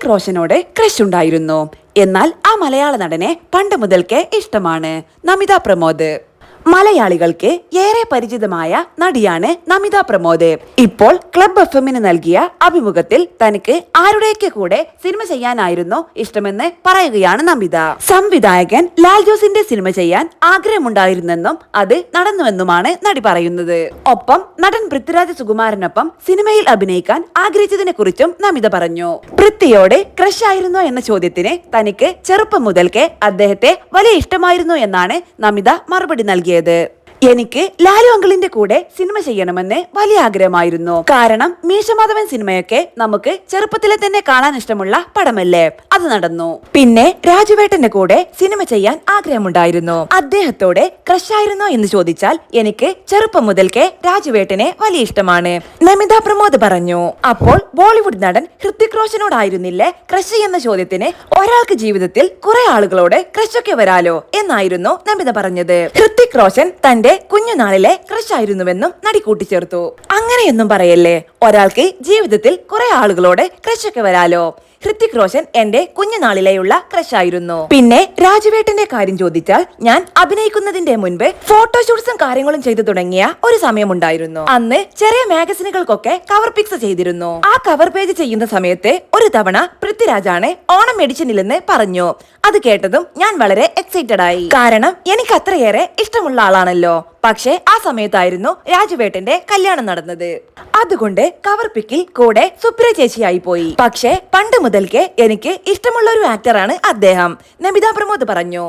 Hrithik റോഷനോട് crush ഉണ്ടായിരുന്നു. എന്നാൽ ആ മലയാള നടനെ പണ്ട് മുതൽക്കേ ഇഷ്ടമാണ്. നമിത പ്രമോദ്. മലയാളികൾക്ക് ഏറെ പരിചിതമായ നടിയാണ് നമിത പ്രമോദ്. ഇപ്പോൾ ക്ലബ് FM നൽകിയ അഭിമുഖത്തിൽ തനിക്ക് ആരുടെയൊക്കെ കൂടെ സിനിമ ചെയ്യാനായിരുന്നു ഇഷ്ടമെന്ന് പറയുകയാണ് നമിത. സംവിധായകൻ ലാൽ ജോസിന്റെ സിനിമ ചെയ്യാൻ ആഗ്രഹമുണ്ടായിരുന്നെന്നും അത് നടന്നുവെന്നുമാണ് നടി പറയുന്നത്. ഒപ്പം നടൻ പൃഥ്വിരാജ് സുകുമാരനൊപ്പം സിനിമയിൽ അഭിനയിക്കാൻ ആഗ്രഹിച്ചതിനെ കുറിച്ചും നമിത പറഞ്ഞു. പൃഥ്വിയോട് ക്രഷ് ആയിരുന്നോ എന്ന ചോദ്യത്തിന് തനിക്ക് ചെറുപ്പം മുതൽക്കേ അദ്ദേഹത്തെ വലിയ ഇഷ്ടമായിരുന്നു എന്നാണ് നമിത മറുപടി നൽകിയത്. എനിക്ക് ലാലു അങ്കിളിന്റെ കൂടെ സിനിമ ചെയ്യണമെന്ന് വലിയ ആഗ്രഹമായിരുന്നു. കാരണം മീശമാധവൻ സിനിമയൊക്കെ നമുക്ക് ചെറുപ്പത്തിലെ തന്നെ കാണാൻ ഇഷ്ടമുള്ള പടമല്ലേ, അത് നടന്നു. പിന്നെ രാജുവേട്ടന്റെ കൂടെ സിനിമ ചെയ്യാൻ ആഗ്രഹമുണ്ടായിരുന്നു. അദ്ദേഹത്തോടെ ക്രഷ് ആയിരുന്നോ എന്ന് ചോദിച്ചാൽ എനിക്ക് ചെറുപ്പം മുതൽക്കേ രാജുവേട്ടനെ വലിയ ഇഷ്ടമാണ്, നമിത പ്രമോദ് പറഞ്ഞു. അപ്പോൾ ബോളിവുഡ് നടൻ ഹൃത്തിക് റോഷനോടായിരുന്നില്ലേ ക്രഷ് എന്ന ചോദ്യത്തിന് ഒരാൾക്ക് ജീവിതത്തിൽ കുറെ ആളുകളോട് ക്രഷൊക്കെ വരാലോ എന്നായിരുന്നു നമിത പറഞ്ഞത്. ഹൃത്തിക് റോഷൻ തന്റെ കുഞ്ഞുനാളിലെ ക്രഷ് ആയിരുന്നുവെന്നും നടി കൂട്ടിച്ചേർത്തു. അങ്ങനെയൊന്നും പറയല്ലേ, ഒരാൾക്ക് ജീവിതത്തിൽ കുറെ ആളുകളോട് ക്രഷൊക്കെ വരാലോ. ഹൃത്തിക് റോഷൻ എന്റെ കുഞ്ഞുനാളിലെയുള്ള ക്രഷ് ആയിരുന്നു. പിന്നെ രാജുവേട്ടന്റെ കാര്യം ചോദിച്ചാൽ ഞാൻ അഭിനയിക്കുന്നതിന്റെ മുൻപ് ഫോട്ടോഷൂട്ട്സും കാര്യങ്ങളും ചെയ്തു തുടങ്ങിയ ഒരു സമയമുണ്ടായിരുന്നു. അന്ന് ചെറിയ മാഗസിനുകൾക്കൊക്കെ കവർ പിക്സ് ചെയ്തിരുന്നു. ആ കവർ പേജ് ചെയ്യുന്ന സമയത്ത് ഒരു തവണ പൃഥ്വിരാജാണ് ഓണം എഡിഷനിലെന്ന് പറഞ്ഞു. അത് കേട്ടതും ഞാൻ വളരെ എക്സൈറ്റഡ് ആയി. കാരണം എനിക്ക് അത്രയേറെ ഇഷ്ടമുള്ള ആളാണല്ലോ. പക്ഷേ ആ സമയത്തായിരുന്നു രാജുവേട്ടന്റെ കല്യാണം നടന്നത്. അതുകൊണ്ട് കവർ പിക്കിൽ കൂടെ സുപ്രിയ ചേച്ചിയായി പോയി. പക്ഷേ പണ്ട് മുതൽക്കേ എനിക്ക് ഇഷ്ടമുള്ള ഒരു ആക്ടറാണ് അദ്ദേഹം, നമിത പ്രമോദ് പറഞ്ഞു.